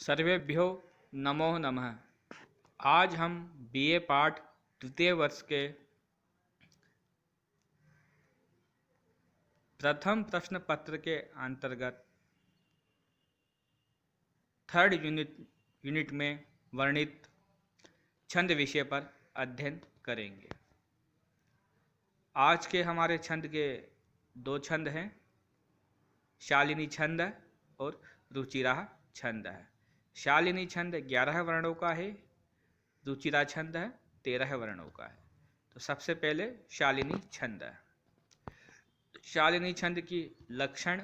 सर्वेभ्यो नमो नमः। आज हम बीए पाठ तृतीय वर्ष के प्रथम प्रश्न पत्र के अंतर्गत थर्ड यूनिट में वर्णित छंद विषय पर अध्ययन करेंगे। आज के हमारे छंद के दो छंद हैं, शालिनी छंद और रुचिरा छंद है। शालिनी छंद 11 वर्णों का है, रुचिरा छंद है 13 वर्णों का है। तो सबसे पहले शालिनी छंद है। शालिनी छंद की लक्षण,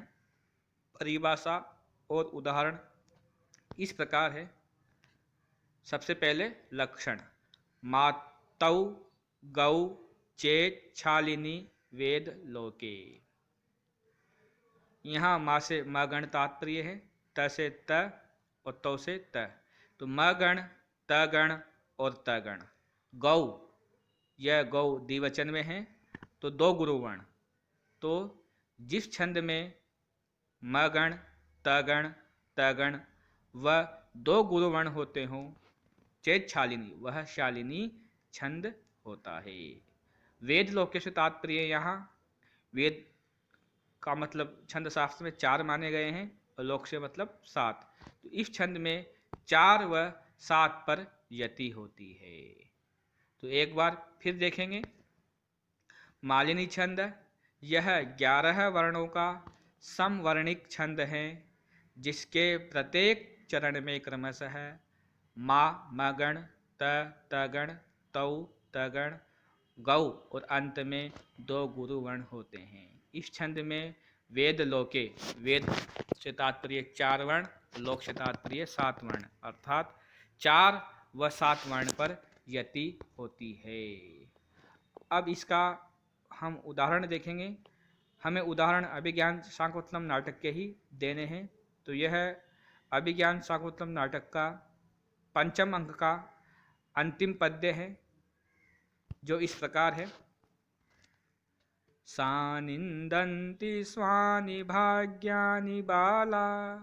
परिभाषा और उदाहरण इस प्रकार है। सबसे पहले लक्षण, मातौ गौ चेत शालिनी वेद लोके। यहाँ माँ से मगण तात्पर्य है, त से त और तौ से त। तो मगण, तगण और तगण। गौ, यह गौ द्विवचन में है तो दो गुरुवर्ण। तो जिस छंद में मगण, तगण, तगण व दो गुरुवर्ण होते हों, चेत शालिनी, वह शालिनी छंद होता है। वेद लोके से तात्पर्य यहाँ वेद का मतलब छंद शास्त्र में 4 माने गए हैं और लोक से मतलब 7। तो इस छंद में 4 व 7 पर यति होती है। तो एक बार फिर देखेंगे। मालिनी छंद, यह 11 वर्णों का समवर्णिक छंद है, जिसके प्रत्येक चरण में क्रमशः मा, मगण, त, तगण, तौ, तगण, गौ और अंत में 2 गुरुवर्ण होते हैं। इस छंद में वेद लोके, वेद से तात्पर्य 4 वर्ण, लोक से तात्पर्य 7 वर्ण, अर्थात 4 व 7 वर्ण पर यति होती है। अब इसका हम उदाहरण देखेंगे। हमें उदाहरण अभिज्ञान शाकुंतलम नाटक के ही देने हैं। तो यह अभिज्ञान शाकुंतलम नाटक का 5म अंक का अंतिम पद्य है, जो इस प्रकार है। सानिन्दन्ति स्वानि भाग्यानि बाला,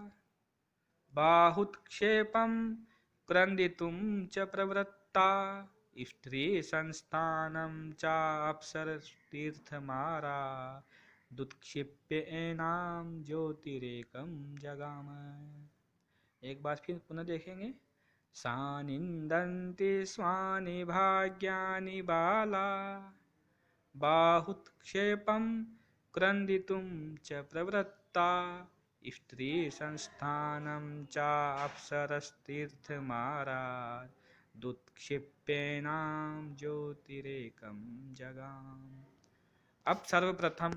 बाहुत्क्षेपं क्रन्दितुं च प्रवृत्ता, स्त्री संस्थानं चाप्सरतीर्थमारा, दुत्क्षिप्य एनां ज्योतिरेकं जगाम। एक बार फिर पुनः देखेंगे। सानिन्दन्ति स्वानि भाग्यानि बाला, बाहुत्क्षेपं क्रन्दितुं च प्रवृत्ता, स्त्री संस्थानं चाप्सरतीर्थमारा, दुत्क्षिप्येनां ज्योतिरेकं जगाम। अब सर्वप्रथम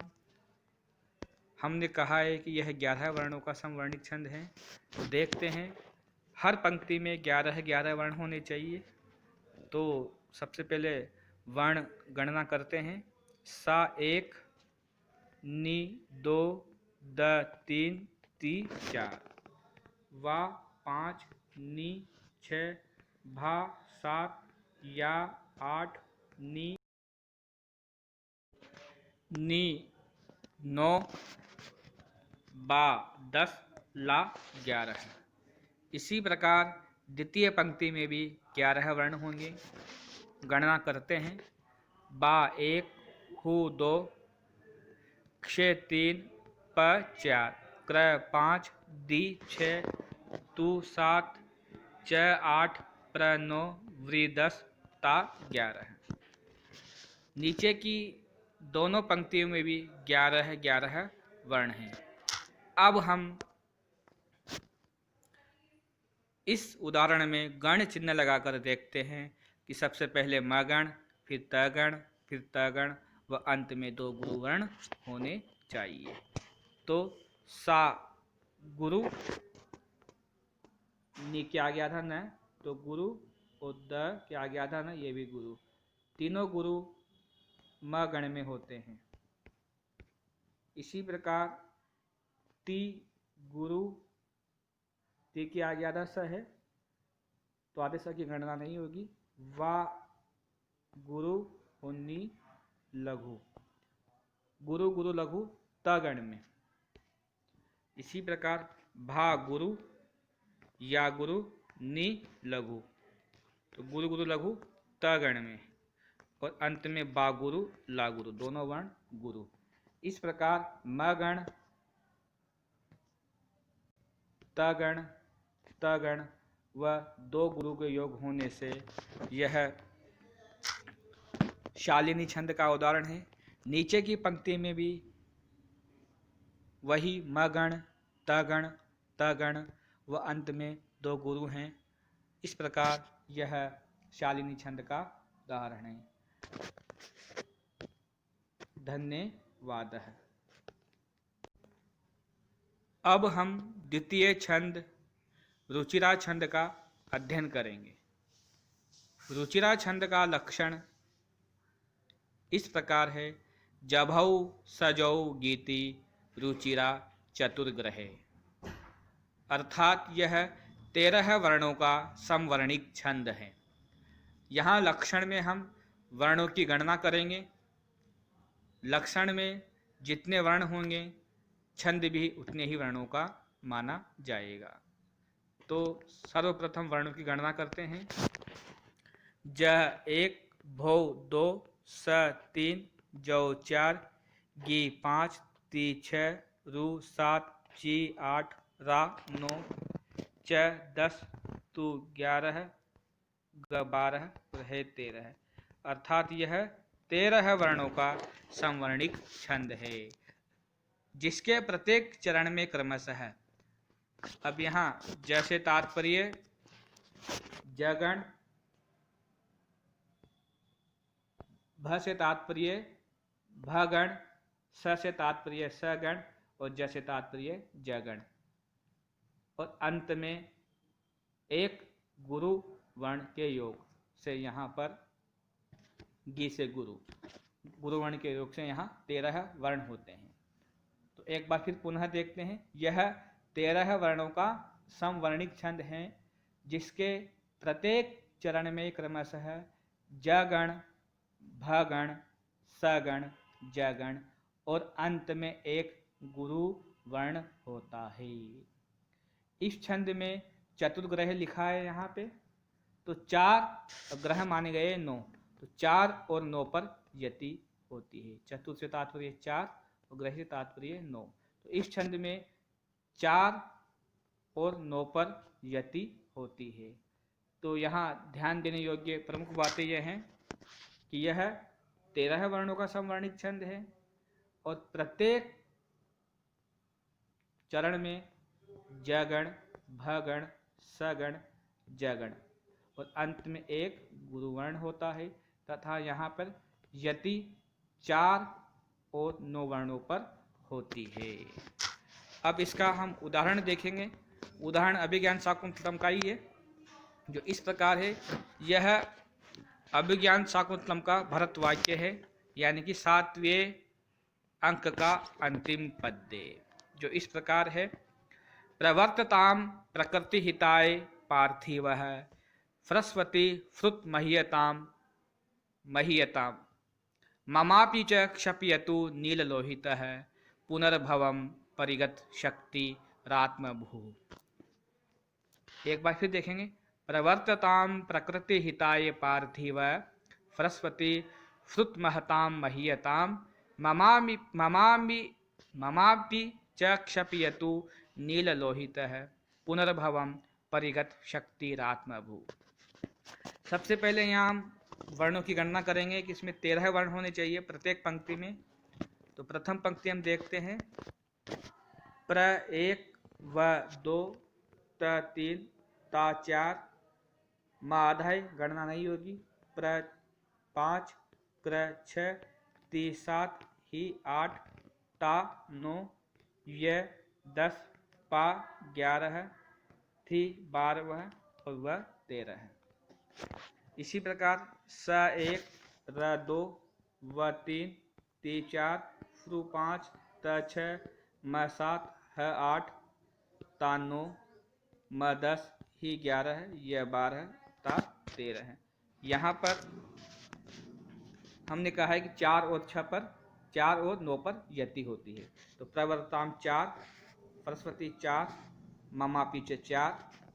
हमने कहा है कि यह 11 वर्णों का समवर्णिक छंद है। तो देखते हैं, हर पंक्ति में 11 वर्ण होने चाहिए। तो सबसे पहले वर्ण गणना करते हैं। सा 1, नी 2, द 3, ती 4, वा 5, नी 6, भा 7, या 8, नी 9, बा 10, ला 11। इसी प्रकार द्वितीय पंक्ति में भी 11 वर्ण होंगे। गणना करते हैं। बा 1, हु 2, क्ष 3, प 4, क्र 5, दी 6, तु 7, च 8, प्र 9, व्री 10, ता 11। नीचे की दोनों पंक्तियों में भी 11 वर्ण हैं। अब हम इस उदाहरण में गण चिन्ह लगाकर देखते हैं कि सबसे पहले मगण, फिर तगण, फिर तगण व अंत में 2 गुरुवर्ण होने चाहिए। तो सा गुरु, नी क्या आ गया था न, तो गुरु, और द क्या आ गया था न, ये भी गुरु। तीनों गुरु म गण में होते हैं। इसी प्रकार ती गुरु, ती की आ गया था स है, तो आधे स की गणना नहीं होगी। वा गुरु, उन्नी लघु, गुरु गुरु लघु त गण में। इसी प्रकार भा गुरु, या गुरु नी लघु, तो गुरु गुरु लघु त गण में, और अंत में बा गुरु ला गुरु, दोनों वर्ण गुरु। इस प्रकार म गण त गण व दो गुरु के योग होने से यह शालिनी छंद का उदाहरण है। नीचे की पंक्ति में भी वही म गण त गण व अंत में दो गुरु हैं। इस प्रकार यह शालिनी छंद का उदाहरण है। धन्यवाद। अब हम द्वितीय छंद रुचिरा छंद का अध्ययन करेंगे। रुचिरा छंद का लक्षण इस प्रकार है। जभौ सजौ गीति रुचिरा चतुर्ग्रहे, अर्थात यह 13 वर्णों का समवर्णिक छंद है। यहाँ लक्षण में हम वर्णों की गणना करेंगे। लक्षण में जितने वर्ण होंगे छंद भी उतने ही वर्णों का माना जाएगा। तो सर्वप्रथम वर्णों की गणना करते हैं। ज 1, भौ 2, स 3, जौ 4, गी 5, ती 6, रू 7, ची 8, रा 9, च 10, तू 11, ग 12, रहे 13, अर्थात यह 13 वर्णों का समवर्णिक छंद है, जिसके प्रत्येक चरण में क्रमशः है। अब यहाँ ज से तात्पर्य जगण, भ से तात्पर्य भगण, स से तात्पर्य सगण और ज से तात्पर्य जगण, और अंत में एक गुरु वर्ण के योग से यहाँ पर गी से गुरु वर्ण के योग से यहाँ 13 वर्ण होते हैं। तो एक बार फिर पुनः देखते हैं। यह 13 वर्णों का समवर्णिक छंद है, जिसके प्रत्येक चरण में क्रमशः जगण, भगण, सगण, जगण और अंत में एक गुरु वर्ण होता है। इस छंद में चतुर्ग्रह लिखा है यहाँ पे, तो 4 ग्रह माने गए 9, तो 4 और 9 पर यति होती है। चतुर से तात्पर्य 4 और ग्रह से तात्पर्य 9। तो इस छंद में 4 और 9 पर यति होती है। तो यहाँ ध्यान देने योग्य प्रमुख बातें यह हैं कि यह 13 वर्णों का समवर्णिक छंद है और प्रत्येक चरण में जगण, भगण, सगण, जगण और अंत में एक गुरुवर्ण होता है, तथा यहाँ पर यति 4 और 9 वर्णों पर होती है। अब इसका हम उदाहरण देखेंगे। उदाहरण अभिज्ञान शाकुंतलम का ही है, जो इस प्रकार है। यह अभिज्ञान शाकुंतलम का भरत वाक्य है, यानी कि 7वें अंक का अंतिम पद्य, जो इस प्रकार है। प्रवर्तताम प्रकृति हिताय पार्थिवः सरस्वती फ्रुत महीयताम महीयताम ममापि च क्षपयतु नीललोहितः पुनर्भवम परिगत शक्ति रात्मभू। एक बार फिर देखेंगे। प्रवर्तताम प्रकृति हिताय पार्थिव सरस्वती फ्रुत महताम महीयताम ममापि च क्षपयतु नीललोहितः पुनर्भवम परिगत शक्ति रात्मभू। सबसे पहले यहाँ हम वर्णों की गणना करेंगे कि इसमें 13 वर्ण होने चाहिए प्रत्येक पंक्ति में। तो प्रथम पंक्ति हम देखते हैं। प्र 1 व 2 त 3 ता 4 माधाय गणना नहीं होगी। प्र 5 क्र 6 ती 7 ही 8 ता 9 य 10 पा 11 थी 12 और वह 13 है। इसी प्रकार स 1 र 2 व 3 ती 4 फ्रु 5 त 6 म 7 ह 8 ता 9 म 10 ही 11 है, यह 12 ता 13 है। यहाँ पर हमने कहा है कि 4 और 6 पर 4 और 9 पर यति होती है। तो प्रवर्ताम 4, सरस्वती 4, ममापि च 4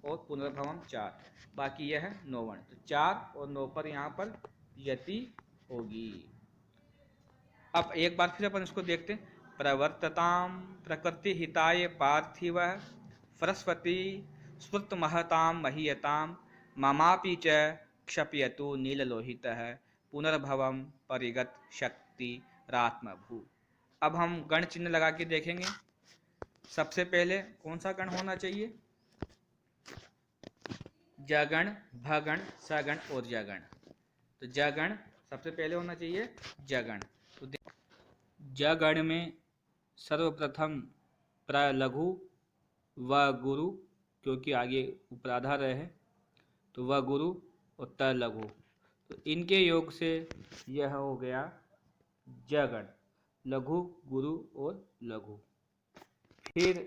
और पुनर्भवम 4, बाकी यह है 9 वर्ण। तो 4 और 9 पर यहाँ पर यति होगी। अब एक बार फिर अपन इसको देखते हैं। प्रवर्तताम प्रकृति हिताय पार्थिव सरस्वती स्फुत महताम महीयताम ममापि च क्षपयतु नीललोहितः पुनर्भवम परिगत शक्ति रात्मभू। अब हम गण चिन्ह लगा के देखेंगे। सबसे पहले कौन सा गण होना चाहिए? जगण, भगण, सगण और जगण। तो जगण सबसे पहले होना चाहिए जगण। तो जगण में सर्वप्रथम प्रलघु व गुरु, क्योंकि आगे उपराधार है तो व गुरु और त लघु, तो इनके योग से यह हो गया जगण, लघु गुरु और लघु। फिर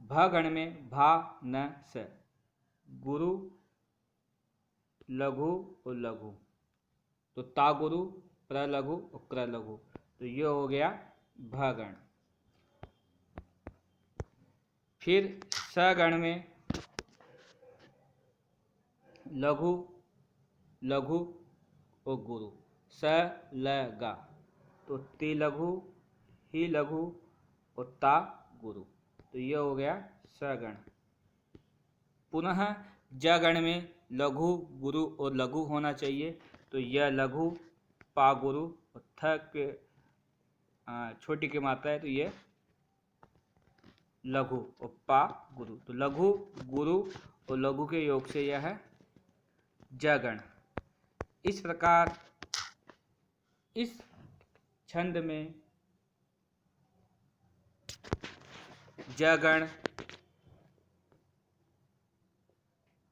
भगण में भा न स, गुरु लघु और लघु, तो ता गुरु प्रलघु और क्र लघु, तो ये हो गया भगण। फिर सगण में लघु लघु और गुरु स ल गा, तो ति लघु ही लघु और ता गुरु, तो ये हो गया सगण। पुनः जगण में लघु गुरु और लघु होना चाहिए, तो यह लघु पा गुरु और थ के छोटी की मात्रा है तो ये लघु और पा गुरु, तो लघु गुरु और लघु के योग से यह है जगण। इस प्रकार इस छंद में जगण,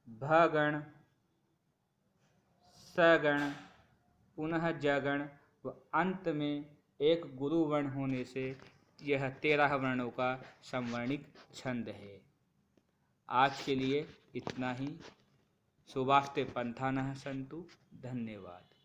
भगण, सगण, पुनः जगण व अंत में एक गुरु वर्ण होने से यह 13 वर्णों का समवर्णिक छंद है। आज के लिए इतना ही। शुभास्ते पंथानः सन्तु। धन्यवाद।